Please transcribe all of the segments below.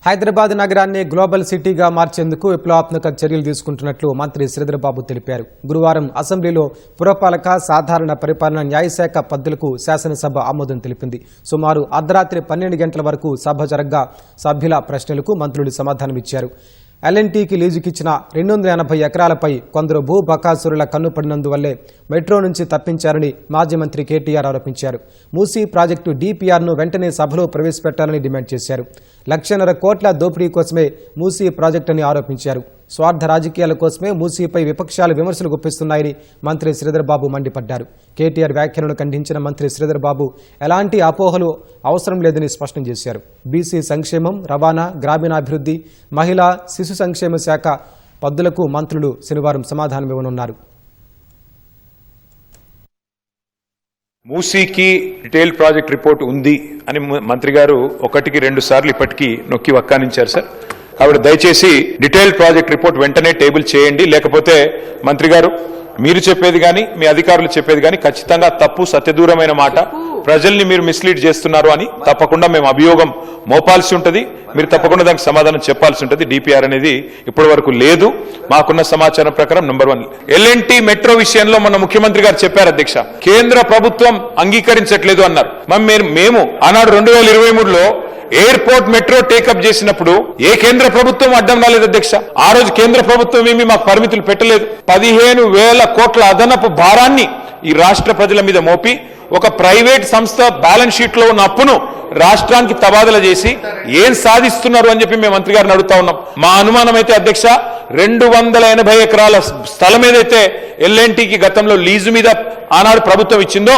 హైదరాబాద్ నగరాన్ని గ్లోబల్ సిటీగా మార్చేందుకు విప్లవాత్మక చర్యలు తీసుకుంటున్నట్లు మంత్రి శ్రీధర్ బాబు తెలిపారు. గురువారం అసెంబ్లీలో పురపాలక సాధారణ పరిపాలన న్యాయశాఖ పద్ధతులకు శాసనసభ ఆమోదం తెలిపింది. సుమారు అర్ధరాత్రి 12 గంటల వరకు సభ జరగ్గా సభ్యుల ప్రశ్నలకు మంత్రులు సమాధానమిచ్చారు. ఎల్ఎన్టీకి లీజుకిచ్చిన 280 ఎకరాలపై కొందరు భూ బకాసురుల కన్నుపడినందువల్లే మెట్రో నుంచి తప్పించారని మాజీ మంత్రి కేటీఆర్ ఆరోపించారు. మూసీ ప్రాజెక్టు డీపీఆర్ను వెంటనే సభలో ప్రవేశపెట్టాలని డిమాండ్ చేశారు. 1,50,000 కోట్ల దోపిడీ కోసమే మూసీ ప్రాజెక్టుని ఆరోపించారు. స్వార్థ రాజకీయాల కోసమే మూసీపై విపక్షాలు విమర్శలు గుప్పిస్తున్నాయని మంత్రి శ్రీధర్ బాబు మండిపడ్డారు. కేటీఆర్ వ్యాఖ్యలను ఖండించిన మంత్రి శ్రీధర్ బాబు ఎలాంటి అపోహలు అవసరం లేదని స్పష్టం చేశారు. బీసీ సంక్షేమం, రవాణా, గ్రామీణాభివృద్ధి, మహిళా శిశు సంక్షేమ శాఖ పద్దులకు మంత్రులు శనివారం సమాధానమివ్వనున్నారు. మూసీకి డీటెయిల్ ప్రాజెక్ట్ రిపోర్ట్ ఉంది అని మంత్రి గారు 1-2 సార్లు ఇప్పటికీ నొక్కి వక్కానించారు సార్. కాబట్టి దయచేసి డీటెయిల్ ప్రాజెక్ట్ రిపోర్ట్ వెంటనే టేబుల్ చేయండి. లేకపోతే మంత్రి గారు మీరు చెప్పేది కానీ మీ అధికారులు చెప్పేది కానీ ఖచ్చితంగా తప్పు, సత్యదూరమైన మాట, ప్రజల్ని మీరు మిస్లీడ్ చేస్తున్నారు అని తప్పకుండా మేము అభియోగం మోపాల్సి ఉంటుంది. మీరు తప్పకుండా దానికి సమాధానం చెప్పాల్సి ఉంటుంది. డిపిఆర్ అనేది ఇప్పటి వరకు లేదు. మాకున్న సమాచారం ప్రకారం నంబర్ 1 ఎల్ఎన్టీ మెట్రో విషయంలో మొన్న ముఖ్యమంత్రి గారు చెప్పారు అధ్యక్ష, కేంద్ర ప్రభుత్వం అంగీకరించట్లేదు అన్నారు. మేము ఆనాడు 2023లో ఎయిర్పోర్ట్ మెట్రో టేకప్ చేసినప్పుడు ఏ కేంద్ర ప్రభుత్వం అడ్డం రాలేదు అధ్యక్ష. ఆ రోజు కేంద్ర ప్రభుత్వం ఏమీ మాకు పరిమితులు పెట్టలేదు. 15,000 కోట్ల అదనపు భారాన్ని ఈ రాష్ట్ర ప్రజల మీద మోపి ఒక ప్రైవేట్ సంస్థ బ్యాలెన్స్ షీట్ లో ఉన్న అప్పును రాష్ట్రానికి తబాదల చేసి ఏం సాధిస్తున్నారు అని చెప్పి మేము మంత్రి గారిని అడుగుతా ఉన్నాం. మా అనుమానం అయితే అధ్యక్ష 280 ఎకరాల స్థలం ఏదైతే ఎల్ఎన్టీకి గతంలో లీజు మీద ఆనాడు ప్రభుత్వం ఇచ్చిందో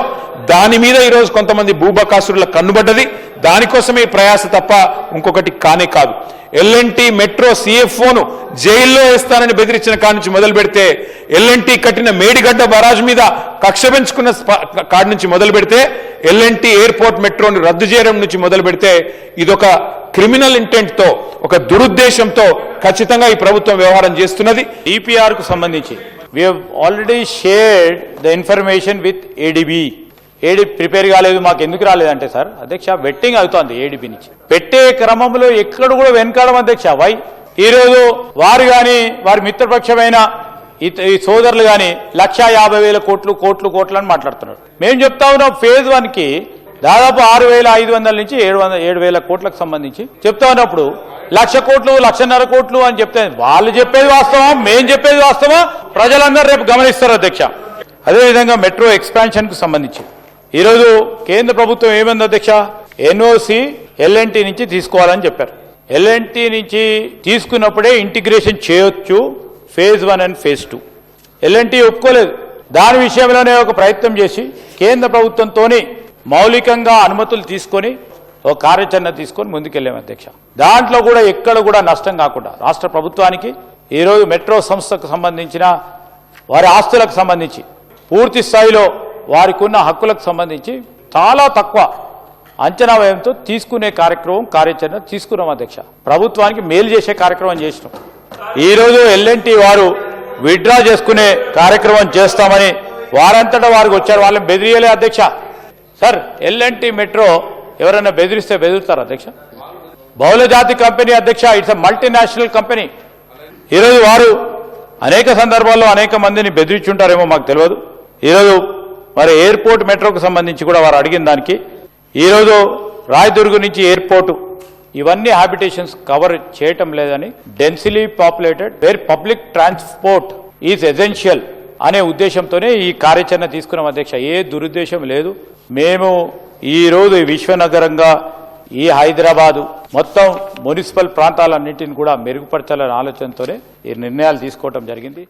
దాని మీద ఈరోజు కొంతమంది భూబకాసురుల కన్నుబడ్డది. దానికోసమే ప్రయాస తప్ప ఇంకొకటి కానే కాదు. ఎల్ఎన్టీ మెట్రో సిఎఫ్ఓను జైల్లో వేస్తానని బెదిరించిన కాడి నుంచి మొదలు పెడితే, ఎల్ఎన్టీ కట్టిన మేడిగడ్డ బరాజ్ మీద కక్ష పెంచుకున్న కాడి నుంచి మొదలు పెడితే, ఎల్ఎన్టీ ఎయిర్పోర్ట్ మెట్రోని రద్దు చేయడం నుంచి మొదలు పెడితే ఇదొక క్రిమినల్ ఇంటెంట్ తో, ఒక దురుద్దేశంతో ఖచ్చితంగా ఈ ప్రభుత్వం వ్యవహారం చేస్తున్నది. డిపిఆర్ కు సంబంధించి we have already shared the information with ADB. ADB prepare కాలేదు, మాకు ఎందుకు రాలేదంటే సార్ అధ్యక్ష వెట్టింగ్ అవుతోంది ఏడీబీ నుంచి. పెట్టే క్రమంలో ఎక్కడ కూడా వెనకాడం అధ్యక్ష. వై ఈరోజు వారు కానీ వారి మిత్రపక్షమైన ఈ సోదరులు కానీ 1,50,000 కోట్లు అని మాట్లాడుతున్నారు. మేము చెప్తా ఉన్నాం ఫేజ్ 1కి దాదాపు 6,500 నుంచి 7,000 కోట్లకు సంబంధించి చెప్తా ఉన్నప్పుడు 1,00,000 కోట్లు 1,50,000 కోట్లు అని చెప్తే వాళ్ళు చెప్పేది వాస్తవం, మేము చెప్పేది వాస్తవం, ప్రజలందరూ రేపు గమనిస్తారు అధ్యక్ష. అదేవిధంగా మెట్రో ఎక్స్పాన్షన్ కు సంబంధించి ఈరోజు కేంద్ర ప్రభుత్వం ఏమైంది అధ్యక్ష, ఎన్ఓసి ఎల్ఎన్టీ నుంచి తీసుకోవాలని చెప్పారు. ఎల్ఎన్టీ నుంచి తీసుకున్నప్పుడే ఇంటిగ్రేషన్ చేయొచ్చు ఫేజ్ 1 అండ్ ఫేజ్ 2. ఎల్ఎన్టీ ఒప్పుకోలేదు. దాని విషయంలోనే ఒక ప్రయత్నం చేసి కేంద్ర ప్రభుత్వంతోని మౌలికంగా అనుమతులు తీసుకొని ఒక కార్యాచరణ తీసుకొని ముందుకెళ్ళాము అధ్యక్ష. దాంట్లో కూడా ఎక్కడ కూడా నష్టం కాకుండా రాష్ట్ర ప్రభుత్వానికి ఈరోజు మెట్రో సంస్థకు సంబంధించిన వారి ఆస్తులకు సంబంధించి పూర్తి స్థాయిలో వారికి ఉన్న హక్కులకు సంబంధించి చాలా తక్కువ అంచనా వ్యయంతో తీసుకునే కార్యాచరణ తీసుకున్నాం అధ్యక్ష. ప్రభుత్వానికి మేలు చేసే కార్యక్రమం చేసినాం. ఈరోజు ఎల్ఎన్టీ వారు విత్డ్రా చేసుకునే కార్యక్రమం చేస్తామని వారంతటా వారికి వచ్చారు. వాళ్ళని బెదిరియలే అధ్యక్ష. సార్ ఎల్ఎన్టీ మెట్రో ఎవరైనా బెదిరిస్తే బెదిరిస్తారు అధ్యక్ష? బహుళజాతి కంపెనీ అధ్యక్ష, ఇట్స్ ఎ మల్టీనేషనల్ కంపెనీ. ఈరోజు వారు అనేక సందర్భాల్లో అనేక మందిని బెదిరించుంటారేమో మాకు తెలియదు. ఈరోజు మరి ఎయిర్పోర్ట్ మెట్రోకు సంబంధించి కూడా వారు అడిగిన దానికి ఈరోజు రాయదుర్గ్ నుంచి ఎయిర్పోర్టు ఇవన్నీ హ్యాబిటేషన్స్ కవర్ చేయటం లేదని, densely populated where public transport is essential అనే ఉద్దేశంతోనే ఈ కార్యాచరణ తీసుకున్నాం అధ్యక్ష. ఏ దురుద్దేశం లేదు. మేము ఈరోజు విశ్వనగరంగా ఈ హైదరాబాదు మొత్తం మున్సిపల్ ప్రాంతాలన్నింటిని కూడా మెరుగుపరచాలనే ఆలోచనతోనే ఈ నిర్ణయాలు తీసుకోవటం జరిగింది.